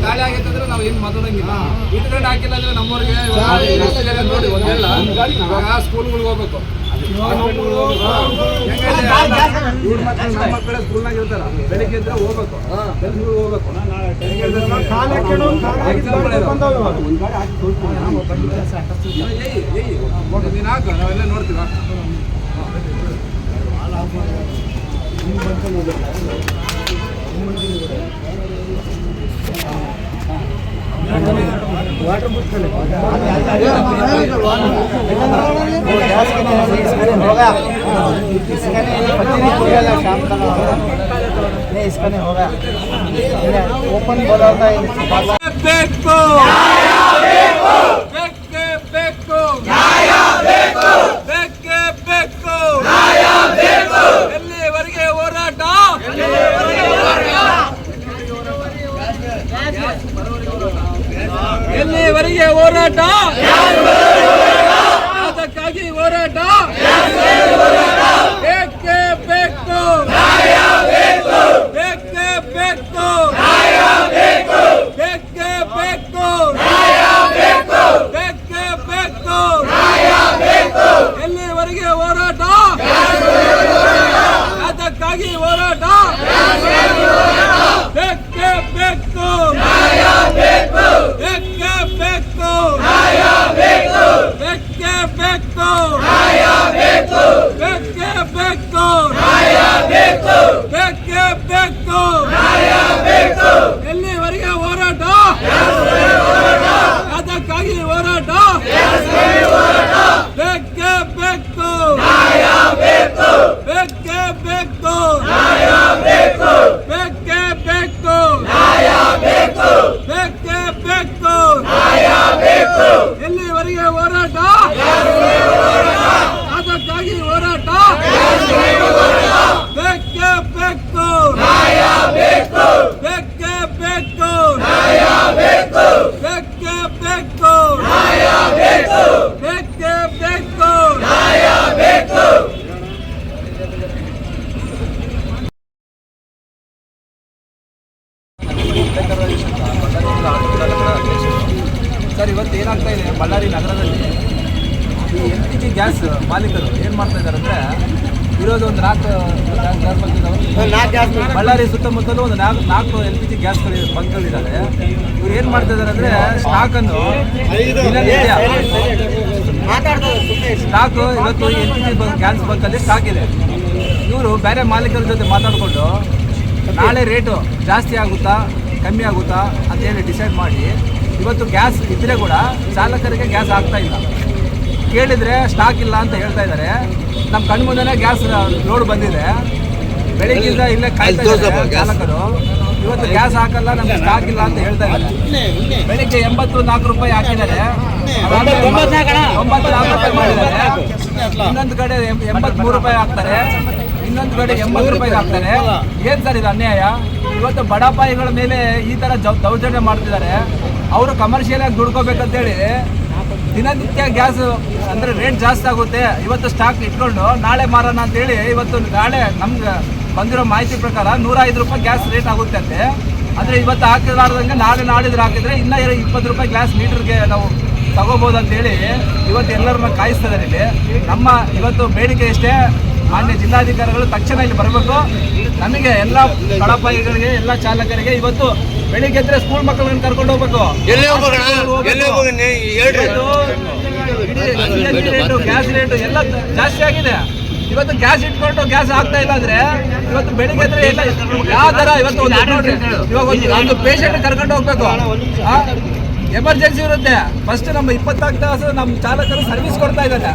ಗಾಳಿ ಆಗೈತಂದ್ರೆ ನಾವು ಏನು ಮಾತಾಡಂಗಿಲ್ಲ. ಇಟ್ಕೊಂಡು ಹಾಕಿಲ್ಲ ಅಂದ್ರೆ ನಮ್ಮವ್ರಿಗೆ ನೋಡಿ ಒಂದೆಲ್ಲ ಸ್ಕೂಲ್ಗಳಿಗೆ ಹೋಗ್ಬೇಕು. ನಮ್ಮ ಮಕ್ಕಳ ಸ್ಕೂಲ್ನಾಗ ಇರ್ತಾರ, ಬೆಳಿಗ್ಗೆ ಇದ್ರೆ ಹೋಗ್ಬೇಕು, ಕೆಲ್ಸಗಳಿಗೆ ಹೋಗ್ಬೇಕು. ನೀನು ಹಾಕು, ನಾವೆಲ್ಲ ನೋಡ್ತೀವ. वाटर नहीं इसका नहीं होगा ओपन बोला था ಎಲ್ಲಿವರೆಗೆ ಹೋರಾಟ, ಎಲ್ಲಿವರೆಗೆ ಹೋರಾಟ, ಅದಕ್ಕಾಗಿ ಹೋರಾಟ ಬೇಕೇ ಬೇಕು, ಬೇಕೇ ಬೇಕು, ಬೇಕೇ ಬೇಕು, ಬೇಕೇ ಬೇಕು, ಎಲ್ಲಿವರೆಗೆ ಹೋರಾಟ, ಅದಕ್ಕಾಗಿ ಹೋರಾಟ ಬೇಕೇ ಬೇಕು, ಬೇಕೇ ಬೇಕು, ಬೇಕೇ ಬೇಕು, ಬೇಕೇ ಬೇಕು, ಬೇಕೇ ಬೇಕು, ಎಲ್ಲಿವರೆಗೆ ಹೋರಾಟ, ಅದಕ್ಕಾಗಿ ಹೋರಾಟ ಬೇಕೇ ಬೇಕು, ಬೇಕೇ ಬೇಕು, ಬೇಕೇ ಬೇಕು, ಬೇಕೇ ಬೇಕು, ಎಲ್ಲಿವರೆಗೆ ಹೋರಾಟ, ಅದಕ್ಕಾಗಿ ಹೋರಾಟ ಬೇಕೇ ಬೇಕು, ಬೇಕೇ ಬೇಕು, ಬೇಕೇ ಬೇಕು, ಬೇಕೇ ಬೇಕು. ಸರ್, ಇವತ್ತು ಏನಾಗ್ತಾ ಇದೆ ಬಳ್ಳಾರಿ ನಗರದಲ್ಲಿ ಈ LPG ಗ್ಯಾಸ್ ಮಾಲೀಕರು ಏನು ಮಾಡ್ತಾ ಇದ್ದಾರೆ ಅಂದರೆ, ಇರೋದು ಒಂದು 4 ಗ್ಯಾಸ್ ಬಳ್ಳಾರಿ ಸುತ್ತಮುತ್ತಲೂ ಒಂದು 4 LPG ಗ್ಯಾಸ್ಗಳು ಬಂಕ್ಗಳಿದ್ದಾರೆ. ಇವ್ರು ಏನು ಮಾಡ್ತಾ ಇದ್ದಾರೆ ಅಂದರೆ, ಸ್ಟಾಕನ್ನು ಸ್ಟಾಕು ಇವತ್ತು LPG ಗ್ಯಾಸ್ ಬಂಕಲ್ಲಿ ಸ್ಟಾಕ್ ಇದೆ. ಇವರು ಬೇರೆ ಮಾಲೀಕರ ಜೊತೆ ಮಾತಾಡಿಕೊಂಡು ನಾಳೆ ರೇಟು ಜಾಸ್ತಿ ಆಗುತ್ತಾ ಕಮ್ಮಿ ಆಗುತ್ತಾ ಅಂತೇಳಿ ಡಿಸೈಡ್ ಮಾಡಿ ಇವತ್ತು ಗ್ಯಾಸ್ ಇದ್ದರೆ ಕೂಡ ಚಾಲಕರಿಗೆ ಗ್ಯಾಸ್ ಆಗ್ತಾ ಇಲ್ಲ. ಕೇಳಿದರೆ ಸ್ಟಾಕ್ ಇಲ್ಲ ಅಂತ ಹೇಳ್ತಾ ಇದ್ದಾರೆ. ನಮ್ಮ ಕಣ್ಣು ಮುಂದೆನೇ ಗ್ಯಾಸ್ ಲೋಡ್ ಬಂದಿದೆ. ಬೆಳಿಗ್ಗೆಯಿಂದ ಇಲ್ಲೇ ಕಾಯ್ತಾ ಇದ್ದಾರೆ ಚಾಲಕರು. ಇವತ್ತು ಗ್ಯಾಸ್ ಹಾಕಲ್ಲ, ನಮ್ಗೆ ಸ್ಟಾಕ್ ಇಲ್ಲ ಅಂತ ಹೇಳ್ತಾ ಇದ್ದಾರೆ. ಬೆಳಿಗ್ಗೆ 84 ರೂಪಾಯಿ ಹಾಕಿದ್ದಾರೆ, 94 ರೂಪಾಯಿ ಮಾಡಿದ್ದಾರೆ. ಇನ್ನೊಂದು ಕಡೆ 83 ರೂಪಾಯಿ ಹಾಕ್ತಾರೆ, ಇನ್ನೊಂದು ಕಡೆ 80 ರೂಪಾಯಿ ಹಾಕ್ತಾರೆ. ಏನು ಸರ್ ಇದು ಅನ್ಯಾಯ? ಇವತ್ತು ಬಡಪಾಯಿಗಳ ಮೇಲೆ ಈ ಥರ ದೌರ್ಜನ್ಯ ಮಾಡ್ತಿದ್ದಾರೆ. ಅವರು ಕಮರ್ಷಿಯಲ್ ಆಗಿ ದುಡ್ಕೋಬೇಕಂತೇಳಿ ದಿನನಿತ್ಯ ಗ್ಯಾಸ್ ಅಂದರೆ ರೇಟ್ ಜಾಸ್ತಿ ಆಗುತ್ತೆ, ಇವತ್ತು ಸ್ಟಾಕ್ ಇಟ್ಕೊಂಡು ನಾಳೆ ಮಾರೋಣ ಅಂತೇಳಿ ಇವತ್ತು ನಾಳೆ ನಮ್ಗೆ ಬಂದಿರೋ ಮಾಹಿತಿ ಪ್ರಕಾರ 105 ರೂಪಾಯಿ ಗ್ಯಾಸ್ ರೇಟ್ ಆಗುತ್ತೆ ಅಂತೆ. ಅಂದರೆ ಇವತ್ತು ಹಾಕಿದಾರ್ದಂಗೆ ನಾಡಿದ್ರೆ ಹಾಕಿದರೆ ಇನ್ನೂ 20 ರೂಪಾಯಿ ಗ್ಯಾಸ್ ಲೀಟ್ರಿಗೆ ನಾವು ತಗೋಬೋದು ಅಂತೇಳಿ ಇವತ್ತು ಎಲ್ಲರನ್ನ ಕಾಯಿಸ್ತಿದ್ದಾರೆ. ಇಲ್ಲಿ ನಮ್ಮ ಇವತ್ತು ಬೇಡಿಕೆ ಇಷ್ಟೇ, ಮಾನ್ಯ ಜಿಲ್ಲಾಧಿಕಾರಿಗಳು ತಕ್ಷಣ ಇಲ್ಲಿ ಬರಬೇಕು. ನಮಗೆ ಎಲ್ಲ ಬಡಪಾಯಿಗಳಿಗೆ ಎಲ್ಲ ಚಾಲಕರಿಗೆ ಇವತ್ತು ಬೆಳಿಗ್ಗೆ ಎದ್ರೆ ಸ್ಕೂಲ್ ಮಕ್ಕಳನ್ನ ಕರ್ಕೊಂಡು ಹೋಗ್ಬೇಕು. ಗ್ಯಾಸ್ ರೇಟು ಎಲ್ಲ ಜಾಸ್ತಿ ಆಗಿದೆ. ಇವತ್ತು ಗ್ಯಾಸ್ ಇಟ್ಕೊಂಡು ಗ್ಯಾಸ್ ಆಗ್ತಾ ಇಲ್ಲ ಅಂದ್ರೆ ಇವತ್ತು ಬೆಳಿಗ್ಗೆ ಎದ್ರೆ ಎಲ್ಲ ಯಾವ ತರ ಇವತ್ತು ಇವಾಗ ಒಂದು ಪೇಷಂಟ್ ಕರ್ಕೊಂಡು ಹೋಗ್ಬೇಕು, ಎಮರ್ಜೆನ್ಸಿ ಇರುತ್ತೆ. ಫಸ್ಟ್ ನಮ್ಮ 24 ತಾಸು ನಮ್ಮ ಚಾಲಕರು ಸರ್ವಿಸ್ ಕೊಡ್ತಾ ಇದ್ದಾರೆ.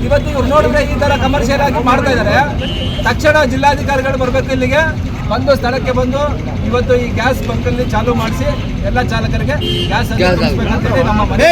ಇವತ್ತು ಇವ್ರು ನೋಡಿದ್ರೆ ಈ ತರ ಕಮರ್ಷಿಯಲ್ ಆಗಿ ಮಾಡ್ತಾ ಇದ್ದಾರೆ. ತಕ್ಷಣ ಜಿಲ್ಲಾಧಿಕಾರಿಗಳು ಬರಬೇಕು, ಇಲ್ಲಿಗೆ ಬಂದು ಸ್ಥಳಕ್ಕೆ ಬಂದು ಇವತ್ತು ಈ ಗ್ಯಾಸ್ ಬಂಕಲ್ಲಿ ಚಾಲೂ ಮಾಡಿಸಿ ಎಲ್ಲ ಚಾಲಕರಿಗೆ ಗ್ಯಾಸ್ ಬೇಕಂತೇಳಿ ನಮ್ಮ ಮನೆ